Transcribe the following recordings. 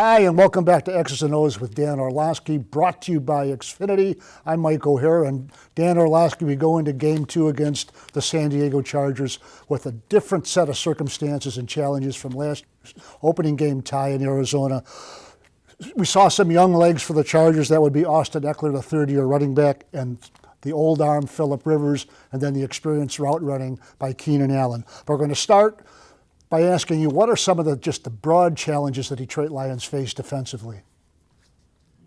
Hi, and welcome back to X's and O's with Dan Orlovsky, brought to you by Xfinity. I'm Mike O'Hare, and Dan Orlovsky, we go into Game 2 against the San Diego Chargers with a different set of circumstances and challenges from last opening game tie in Arizona. We saw some young legs for the Chargers. That would be Austin Ekeler, the third-year running back, and the old arm, Phillip Rivers, and then the experienced route running by Keenan Allen. But we're going to start by asking you, what are some of the broad challenges that Detroit Lions face defensively?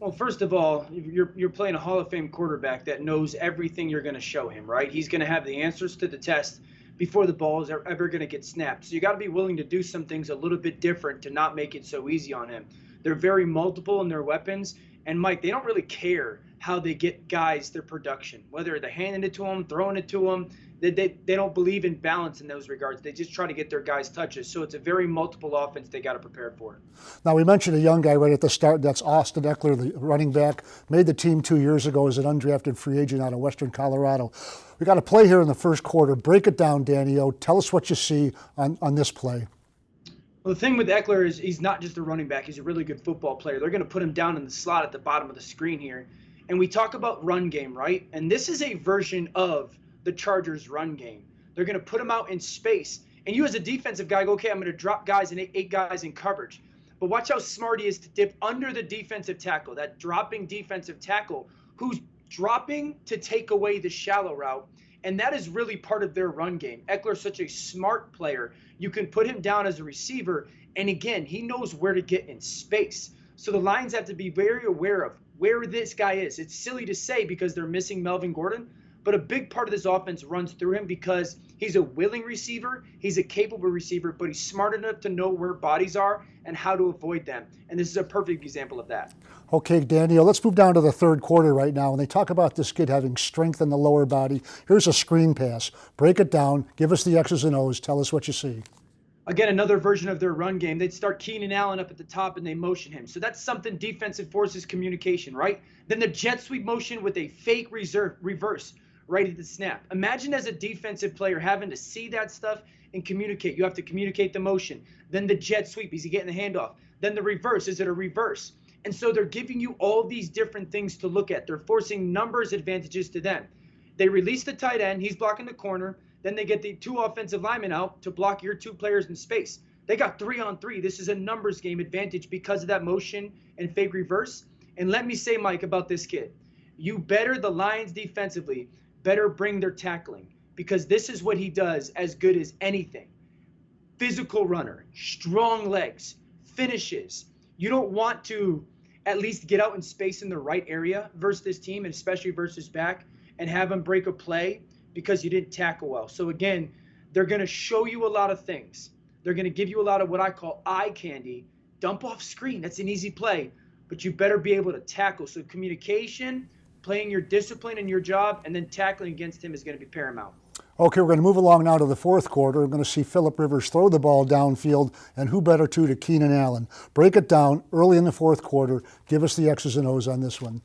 Well, first of all, you're playing a Hall of Fame quarterback that knows everything you're going to show him, right? He's going to have the answers to the test before the ball is ever going to get snapped. So you got to be willing to do some things a little bit different to not make it so easy on him. They're very multiple in their weapons. And, Mike, they don't really care how they get guys their production, whether they're handing it to them, throwing it to them. They don't believe in balance in those regards. They just try to get their guys touches. So it's a very multiple offense they got to prepare for. Now, we mentioned a young guy right at the start. That's Austin Ekeler, the running back. Made the team 2 years ago as an undrafted free agent out of Western Colorado. We got to play here in the first quarter. Break it down, Danny O. Tell us what you see on this play. Well, the thing with Ekeler is he's not just a running back. He's a really good football player. They're going to put him down in the slot at the bottom of the screen here. And we talk about run game, right? And this is a version of the Chargers' run game. They're going to put him out in space. And you as a defensive guy go, okay, I'm going to drop guys and eight guys in coverage. But watch how smart he is to dip under the defensive tackle, that dropping defensive tackle who's dropping to take away the shallow route. And that is really part of their run game. Ekeler's such a smart player. You can put him down as a receiver. And again, he knows where to get in space. So the Lions have to be very aware of where this guy is. It's silly to say because they're missing Melvin Gordon, but a big part of this offense runs through him because he's a willing receiver, he's a capable receiver, but he's smart enough to know where bodies are and how to avoid them. And this is a perfect example of that. Okay, Daniel, let's move down to the third quarter right now. When they talk about this kid having strength in the lower body, here's a screen pass. Break it down, give us the X's and O's, tell us what you see. Again, another version of their run game. They'd start Keenan Allen up at the top and they motion him. So that's something defensive forces communication, right? Then the jet sweep motion with a fake reverse right at the snap. Imagine as a defensive player having to see that stuff and communicate. You have to communicate the motion. Then the jet sweep, is he getting the handoff? Then the reverse, is it a reverse? And so they're giving you all these different things to look at. They're forcing numbers advantages to them. They release the tight end, he's blocking the corner. Then they get the two offensive linemen out to block your two players in space. They got 3-on-3. This is a numbers game advantage because of that motion and fake reverse. And let me say, Mike, about this kid. The Lions defensively, better bring their tackling because this is what he does as good as anything. Physical runner, strong legs, finishes. You don't want to at least get out in space in the right area versus this team, and especially versus back, and have him break a play because you didn't tackle well. So again, they're going to show you a lot of things. They're going to give you a lot of what I call eye candy. Dump off screen. That's an easy play, but you better be able to tackle. So communication, playing your discipline and your job, and then tackling against him is going to be paramount. Okay, we're going to move along now to the fourth quarter. We're going to see Phillip Rivers throw the ball downfield, and who better to Keenan Allen. Break it down early in the fourth quarter. Give us the X's and O's on this one.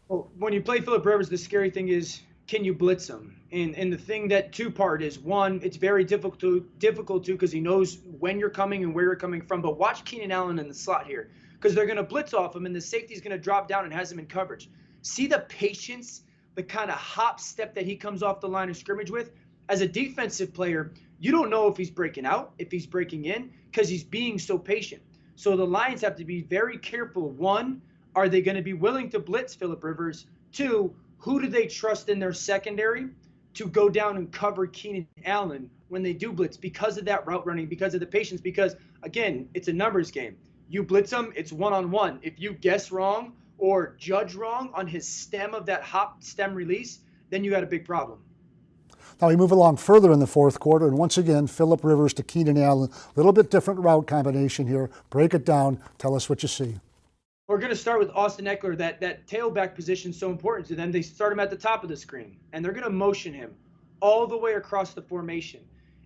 Well, when you play Phillip Rivers, the scary thing is, can you blitz him? And the thing that two-part is, one, it's very difficult to because he knows when you're coming and where you're coming from. But watch Keenan Allen in the slot here because they're going to blitz off him and the safety's going to drop down and has him in coverage. See the patience, the kind of hop step that he comes off the line of scrimmage with? As a defensive player, you don't know if he's breaking out, if he's breaking in because he's being so patient. So the Lions have to be very careful. One, are they going to be willing to blitz Phillip Rivers? Two, who do they trust in their secondary to go down and cover Keenan Allen when they do blitz because of that route running, because of the patience, because, again, it's a numbers game. You blitz him, it's one-on-one. If you guess wrong or judge wrong on his stem of that hop stem release, then you got a big problem. Now we move along further in the fourth quarter, and once again, Phillip Rivers to Keenan Allen. A little bit different route combination here. Break it down. Tell us what you see. We're going to start with Austin Ekeler. That tailback position is so important to them. They start him at the top of the screen, and they're going to motion him all the way across the formation.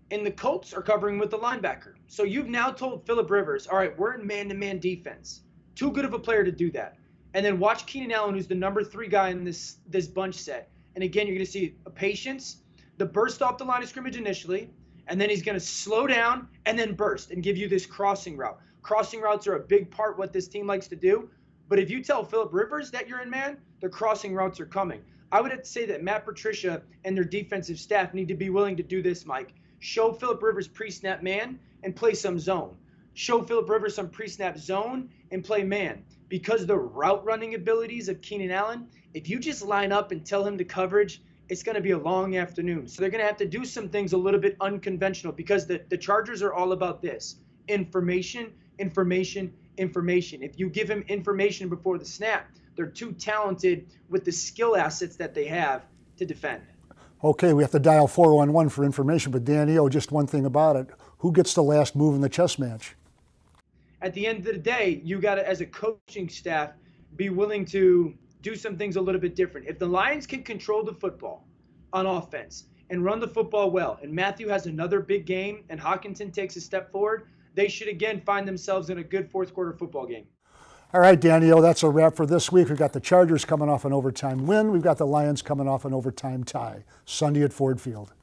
And the Colts are covering with the linebacker. So you've now told Phillip Rivers, all right, we're in man-to-man defense. Too good of a player to do that. And then watch Keenan Allen, who's the number 3 guy in this bunch set. And again, you're going to see a patience, the burst off the line of scrimmage initially, and then he's going to slow down and then burst and give you this crossing route. Crossing routes are a big part what this team likes to do. But if you tell Phillip Rivers that you're in man, the crossing routes are coming. I would have to say that Matt Patricia and their defensive staff need to be willing to do this, Mike. Show Phillip Rivers pre-snap man and play some zone. Show Phillip Rivers some pre-snap zone and play man. Because the route running abilities of Keenan Allen, if you just line up and tell him to coverage, it's going to be a long afternoon. So they're going to have to do some things a little bit unconventional because the Chargers are all about this. Information, information, information. If you give him information before the snap, they're too talented with the skill assets that they have to defend. Okay, we have to dial 411 for information, but Danny, just one thing about it. Who gets the last move in the chess match? At the end of the day, you got to, as a coaching staff, be willing to do some things a little bit different. If the Lions can control the football on offense and run the football well, and Matthew has another big game and Hockenson takes a step forward, they should again find themselves in a good fourth quarter football game. All right, Danny, that's a wrap for this week. We've got the Chargers coming off an overtime win. We've got the Lions coming off an overtime tie. Sunday at Ford Field.